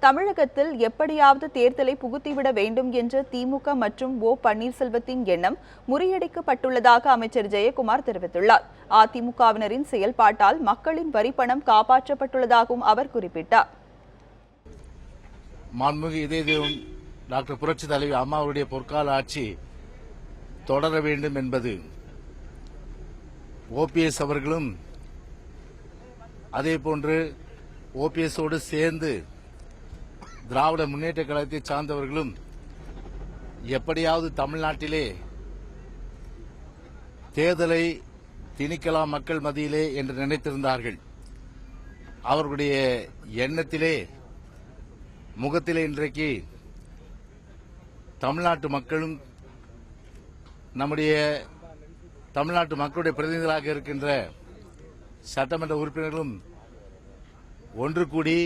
தமிழகத்தில் எப்படியாவது தேர்தலை புகுத்திவிட வேண்டும் என்ற திமுக மற்றும் ஓ பன்னீர்செல்வத்தின் எண்ணம் முறியடிக்கப்பட்டுள்ளதாக அமைச்சர் ஜெயக்குமார் தெரிவித்துள்ளார். அதிமுகவினரின் செயல்பாட்டால் மக்களின் வரிப்பணம் காப்பாற்றப்பட்டுள்ளதாகவும் அவர் குறிப்பிட்டார். மாண்புமிகு இதய தெய்வம் டாக்டர் புரட்சி தலைவி அம்மாவுடைய பொற்கால ஆட்சி தொடர வேண்டும் என்பது ஓபிஎஸ் அவர்களும் அதேபோன்று ஓபிஎஸோடு சேர்ந்து திராவிட முன்னேற்ற கழகத்தை சார்ந்தவர்களும் எப்படியாவது தமிழ்நாட்டிலே தேர்தலை திணிக்கலாம் மக்கள் மத்தியிலே என்று நினைத்திருந்தார்கள். அவர்களுடைய எண்ணத்திலே முகத்திலே இன்றைக்கு தமிழ்நாட்டு மக்களும் நம்முடைய தமிழ்நாட்டு மக்களுடைய பிரதிநிதிகளாக இருக்கின்ற சட்டமன்ற உறுப்பினர்களும் ஒன்று கூடி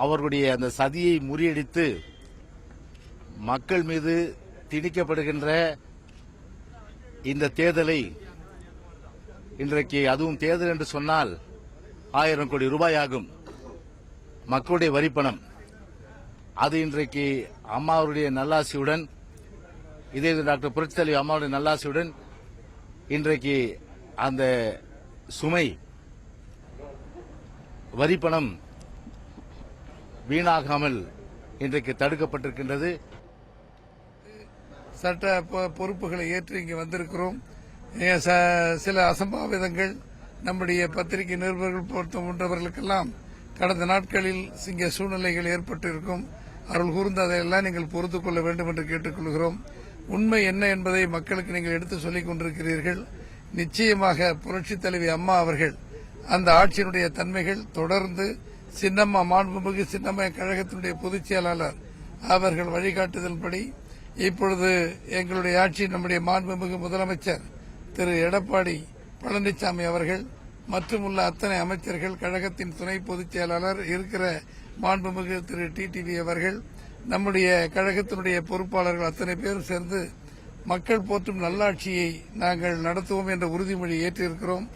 அவர்களுடைய அந்த சதியை முறியடித்து மக்கள் மீது திணிக்கப்படுகின்ற இந்த தேர்தலை இன்றைக்கு, அதுவும் தேர்தல் என்று சொன்னால் 1000 கோடி ரூபாய் ஆகும் மக்களுடைய வரிப்பணம், அது இன்றைக்கு அம்மாவுடைய நல்லாசியுடன், இதே டாக்டர் புரட்சி தலைவி அம்மாவுடைய நல்லாசியுடன் இன்றைக்கு அந்த சுமை வரிப்பணம் வீணாகாமல் இன்றைக்கு தடுக்கப்பட்டிருக்கின்றது. சட்ட பொறுப்புகளை ஏற்று இங்கே வந்திருக்கிறோம். சில அசம்பாவிதங்கள் நம்முடைய பத்திரிகை நிருபர்கள் போன்றவர்களுக்கெல்லாம் கடந்த நாட்களில் இங்கே சூழ்நிலைகள் ஏற்பட்டிருக்கும். அருள் கூர்ந்து அதையெல்லாம் நீங்கள் பொறுத்துக் கொள்ள வேண்டும் என்று கேட்டுக்கொள்கிறோம். உண்மை என்ன என்பதை மக்களுக்கு நீங்கள் எடுத்து சொல்லிக் கொண்டிருக்கிறீர்கள். நிச்சயமாக புரட்சித் தலைவி அம்மா அவர்கள் அந்த ஆட்சியினுடைய தன்மைகள் தொடர்ந்து சின்னம்மா, மாண்புமிகு சின்னம்மா கழகத்தினுடைய பொதுச் செயலாளர் அவர்கள் வழிகாட்டுதல்படி இப்பொழுது எங்களுடைய ஆட்சி நம்முடைய மாண்புமிகு முதலமைச்சர் திரு எடப்பாடி பழனிசாமி அவர்கள் மற்றும் உள்ள அத்தனை அமைச்சர்கள், கழகத்தின் துணை பொதுச் செயலாளர் இருக்கிற மாண்புமிகு திரு டிடிவி அவர்கள், நம்முடைய கழகத்தினுடைய பொறுப்பாளர்கள் அத்தனை பேரும் சேர்ந்து மக்கள் போற்றும் நல்லாட்சியை நாங்கள் நடத்துவோம் என்ற உறுதிமொழி ஏற்றிருக்கிறோம்.